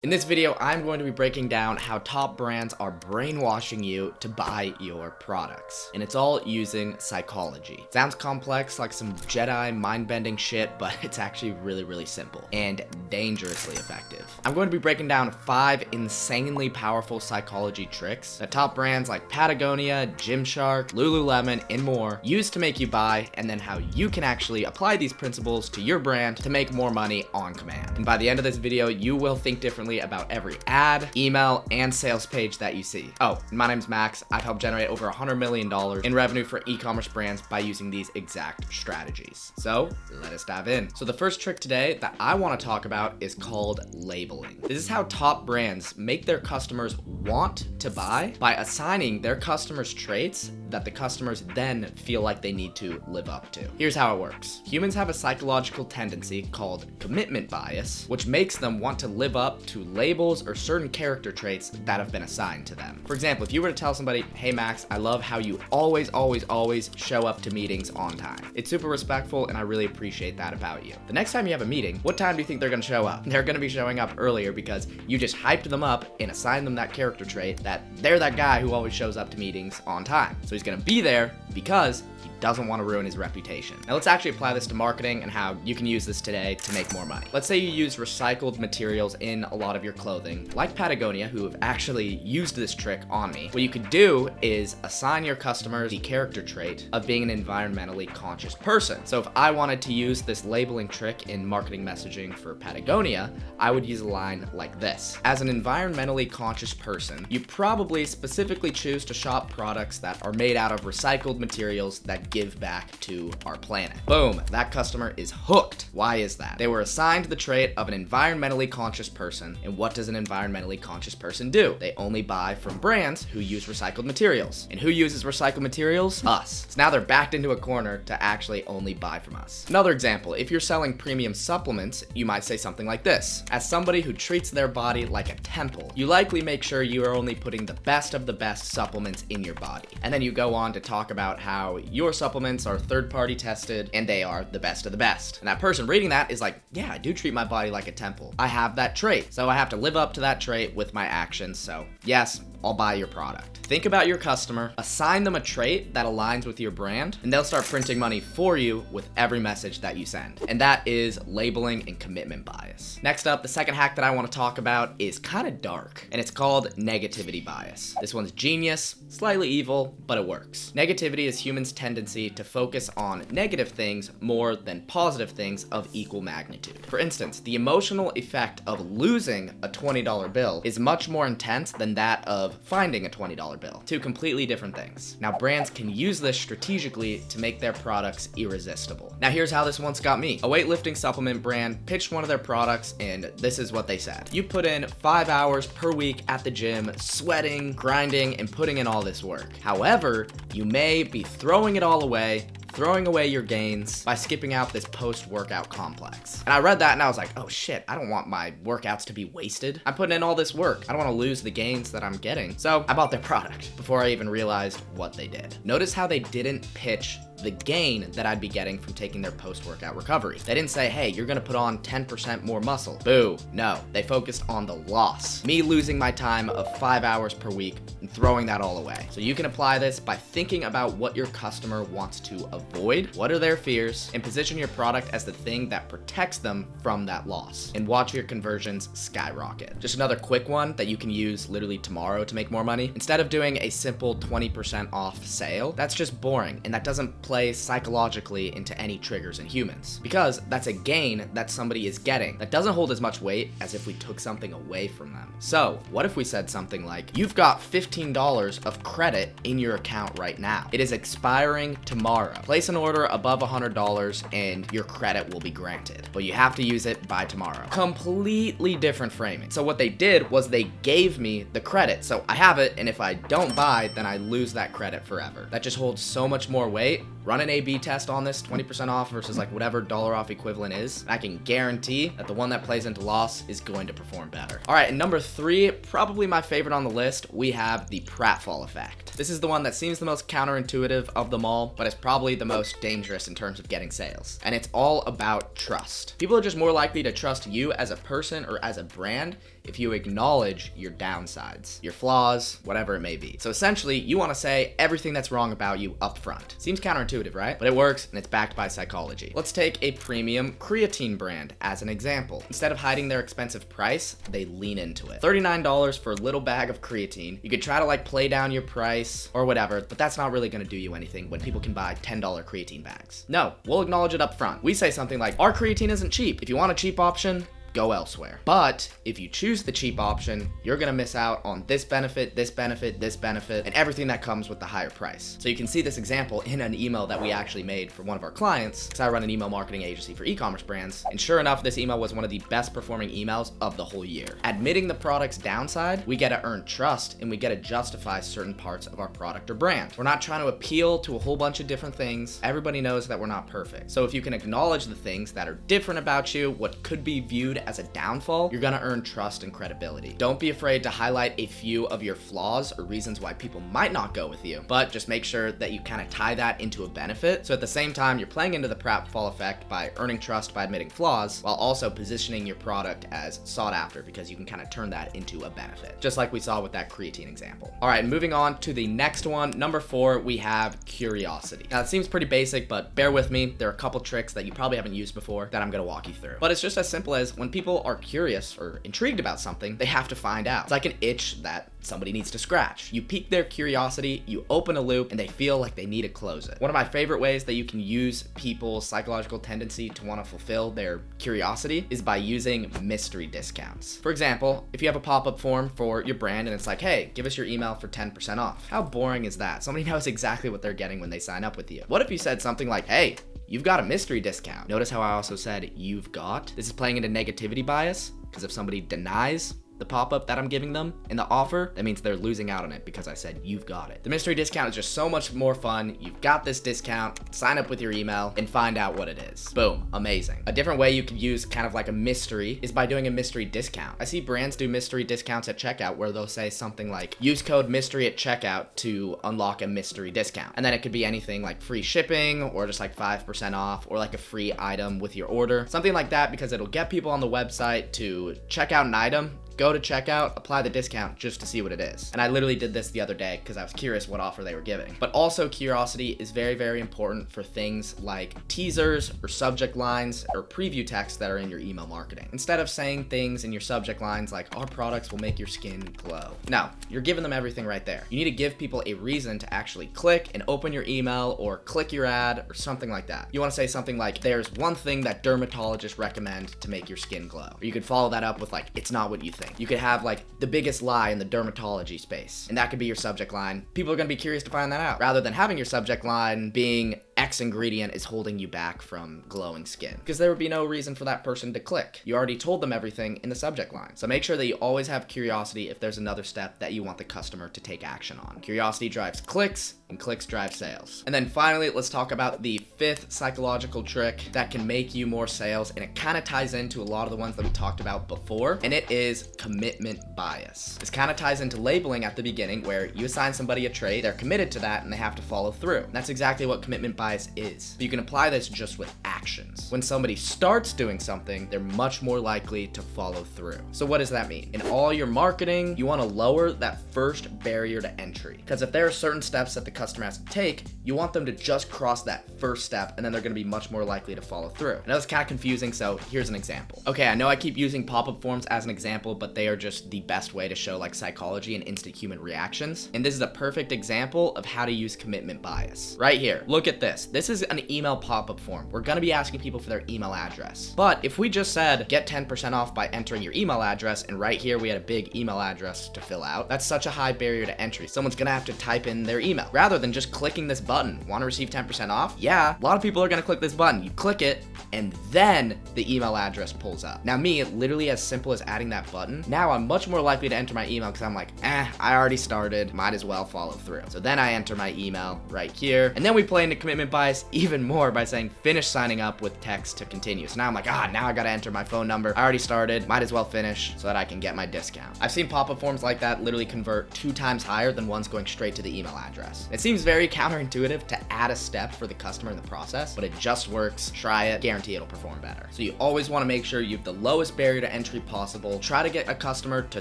In this video, I'm going to be breaking down how top brands are brainwashing you to buy your products. And it's all using psychology. Sounds complex, like some Jedi mind-bending shit, but it's actually really simple and dangerously effective. I'm going to be breaking down 5 insanely powerful psychology tricks that top brands like Patagonia, Gymshark, Lululemon, and more use to make you buy, and then how you can actually apply these principles to your brand to make more money on command. And by the end of this video, you will think differently about every ad, email, and sales page that you see. Oh, my name's Max. I've helped generate over $100 million in revenue for e-commerce brands by using these exact strategies. So let us dive in. So the first trick today that I want to talk about is called labeling. This is how top brands make their customers want to buy by assigning their customers traits that the customers then feel like they need to live up to. Here's how it works. Humans have a psychological tendency called commitment bias, which makes them want to live up to labels or certain character traits that have been assigned to them. For example, if you were to tell somebody, hey Max, I love how you always show up to meetings on time. It's super respectful and I really appreciate that about you. The next time you have a meeting, what time do you think they're gonna show up? They're gonna be showing up earlier because you just hyped them up and assigned them that character trait that they're that guy who always shows up to meetings on time. So he's gonna be there because he doesn't want to ruin his reputation. Now let's actually apply this to marketing and how you can use this today to make more money. Let's say you use recycled materials in a lot of your clothing, like Patagonia, who have actually used this trick on me. What you could do is assign your customers the character trait of being an environmentally conscious person. So if I wanted to use this labeling trick in marketing messaging for Patagonia, I would use a line like this. As an environmentally conscious person, you probably specifically choose to shop products that are made out of recycled materials that give back to our planet. Boom, that customer is hooked. Why is that? They were assigned the trait of an environmentally conscious person, and what does an environmentally conscious person do? They only buy from brands who use recycled materials. And who uses recycled materials? Us. So now they're backed into a corner to actually only buy from us. Another example, if you're selling premium supplements, you might say something like this. As somebody who treats their body like a temple, you likely make sure you are only putting the best of the best supplements in your body. And then you go on to talk about how your supplements are third-party tested and they are the best of the best. And that person reading that is like, yeah, I do treat my body like a temple. I have that trait, so I have to live up to that trait with my actions. So yes, I'll buy your product. Think about your customer, assign them a trait that aligns with your brand, and they'll start printing money for you with every message that you send. And that is labeling and commitment bias. Next up, the second hack that I want to talk about is kind of dark, and it's called negativity bias. This one's genius, slightly evil, but it works. Negativity is humans' tendency to focus on negative things more than positive things of equal magnitude. For instance, the emotional effect of losing a $20 bill is much more intense than that of finding a $20 bill. Two completely different things. Now, brands can use this strategically to make their products irresistible. Now, here's how this once got me. A weightlifting supplement brand pitched one of their products, and this is what they said. You put in 5 hours per week at the gym, sweating, grinding, and putting in all this work. However, you may be throwing it all away, throwing away your gains by skipping out this post-workout complex. And I read that and I was like, oh shit, I don't want my workouts to be wasted. I'm putting in all this work. I don't want to lose the gains that I'm getting. So I bought their product before I even realized what they did. Notice how they didn't pitch the gain that I'd be getting from taking their post-workout recovery. They didn't say, hey, you're gonna put on 10% more muscle. Boo. No, they focused on the loss. Me losing my time of 5 hours per week and throwing that all away. So you can apply this by thinking about what your customer wants to avoid, what are their fears, and position your product as the thing that protects them from that loss. And watch your conversions skyrocket. Just another quick one that you can use literally tomorrow to make more money. Instead of doing a simple 20% off sale, that's just boring and that doesn't play psychologically into any triggers in humans, because that's a gain that somebody is getting that doesn't hold as much weight as if we took something away from them. So what if we said something like, you've got $15 of credit in your account right now. It is expiring tomorrow. Place an order above $100 and your credit will be granted, but you have to use it by tomorrow. Completely different framing. So what they did was they gave me the credit. So I have it, and if I don't buy, then I lose that credit forever. That just holds so much more weight. Run an A/B test on this, 20% off versus like whatever dollar off equivalent is. I can guarantee that the one that plays into loss is going to perform better. All right, and number 3, probably my favorite on the list, we have the Pratfall effect. This is the one that seems the most counterintuitive of them all, but it's probably the most dangerous in terms of getting sales. And it's all about trust. People are just more likely to trust you as a person or as a brand if you acknowledge your downsides, your flaws, whatever it may be. So essentially, you want to say everything that's wrong about you up front. Seems counterintuitive, right? But it works, and it's backed by psychology. Let's take a premium creatine brand as an example. Instead of hiding their expensive price, they lean into it. $39 for a little bag of creatine. You could try to like play down your price or whatever, but that's not really going to do you anything when people can buy $10 creatine bags. No, we'll acknowledge it up front. We say something like, our creatine isn't cheap. If you want a cheap option, go elsewhere. But if you choose the cheap option, you're gonna miss out on this benefit, this benefit, this benefit, and everything that comes with the higher price. So you can see this example in an email that we actually made for one of our clients, because I run an email marketing agency for e-commerce brands. And sure enough, this email was one of the best performing emails of the whole year. Admitting the product's downside, we get to earn trust and we get to justify certain parts of our product or brand. We're not trying to appeal to a whole bunch of different things. Everybody knows that we're not perfect. So if you can acknowledge the things that are different about you, what could be viewed as a downfall, you're gonna earn trust and credibility. Don't be afraid to highlight a few of your flaws or reasons why people might not go with you, but just make sure that you kind of tie that into a benefit. So at the same time, you're playing into the pratfall effect by earning trust by admitting flaws, while also positioning your product as sought after, because you can kind of turn that into a benefit, just like we saw with that creatine example. All right, moving on to the next one. Number 4, we have curiosity. Now it seems pretty basic, but bear with me. There are a couple tricks that you probably haven't used before that I'm gonna walk you through. But it's just as simple as when people are curious or intrigued about something, they have to find out. It's like an itch that somebody needs to scratch. You pique their curiosity, you open a loop, and they feel like they need to close it. One of my favorite ways that you can use people's psychological tendency to want to fulfill their curiosity is by using mystery discounts. For example, if you have a pop-up form for your brand and it's like, hey, give us your email for 10% off. How boring is that? Somebody knows exactly what they're getting when they sign up with you. What if you said something like, hey, you've got a mystery discount? Notice how I also said you've got? This is playing into negativity bias, because if somebody denies the pop-up that I'm giving them in the offer, that means they're losing out on it because I said you've got it. The mystery discount is just so much more fun. You've got this discount, sign up with your email and find out what it is. Boom, amazing. A different way you could use kind of like a mystery is by doing a mystery discount. I see brands do mystery discounts at checkout where they'll say something like, use code mystery at checkout to unlock a mystery discount. And then it could be anything like free shipping or just like 5% off or like a free item with your order. Something like that, because it'll get people on the website to check out an item, go to checkout, apply the discount just to see what it is. And I literally did this the other day because I was curious what offer they were giving. But also curiosity is very, very important for things like teasers or subject lines or preview text that are in your email marketing. Instead of saying things in your subject lines like, our products will make your skin glow. No, you're giving them everything right there. You need to give people a reason to actually click and open your email or click your ad or something like that. You want to say something like, there's one thing that dermatologists recommend to make your skin glow. Or you could follow that up with like, it's not what you think. You could have like the biggest lie in the dermatology space, and that could be your subject line. People are going to be curious to find that out, rather than having your subject line being X ingredient is holding you back from glowing skin, because there would be no reason for that person to click. You already told them everything in the subject line. So make sure that you always have curiosity if there's another step that you want the customer to take action on. Curiosity drives clicks, and clicks drive sales. And then finally, let's talk about the 5th psychological trick that can make you more sales, and it kind of ties into a lot of the ones that we talked about before, and it is commitment bias. This kind of ties into labeling at the beginning, where you assign somebody a trait, they're committed to that, and they have to follow through. And that's exactly what commitment bias is. But you can apply this just with actions. When somebody starts doing something, they're much more likely to follow through. So what does that mean? In all your marketing, you want to lower that first barrier to entry, because if there are certain steps that the customer has to take, you want them to just cross that first step, and then they're going to be much more likely to follow through. I know it's kind of confusing, so here's an example. Okay, I know I keep using pop-up forms as an example, but they are just the best way to show like psychology and instant human reactions. And this is a perfect example of how to use commitment bias. Right here, look at this. This is an email pop-up form. We're going to be asking people for their email address. But if we just said, get 10% off by entering your email address, and right here we had a big email address to fill out, that's such a high barrier to entry. Someone's going to have to type in their email rather than just clicking this button. Want to receive 10% off? Yeah, a lot of people are going to click this button. You click it, and then the email address pulls up. Now me, literally as simple as adding that button, now I'm much more likely to enter my email because I'm like, I already started, might as well follow through. So then I enter my email right here, and then we play into commitment negative bias even more by saying finish signing up with text to continue. So now I'm like, now I gotta enter my phone number. I already started, might as well finish so that I can get my discount. I've seen pop-up forms like that literally convert 2 times higher than ones going straight to the email address. It seems very counterintuitive to add a step for the customer in the process, but it just works. Try it, guarantee it'll perform better. So you always want to make sure you have the lowest barrier to entry possible. Try to get a customer to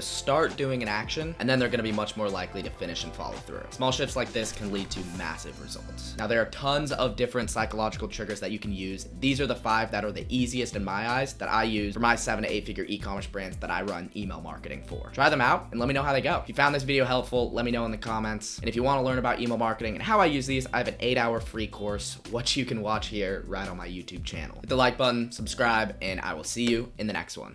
start doing an action, and then they're going to be much more likely to finish and follow through. Small shifts like this can lead to massive results. Now, there are tons of different psychological triggers that you can use. These are the 5 that are the easiest in my eyes that I use for my 7 to 8 figure e-commerce brands that I run email marketing for. Try them out and let me know how they go. If you found this video helpful, let me know in the comments. And if you want to learn about email marketing and how I use these, I have an 8-hour free course, which you can watch here right on my YouTube channel. Hit the like button, subscribe, and I will see you in the next one.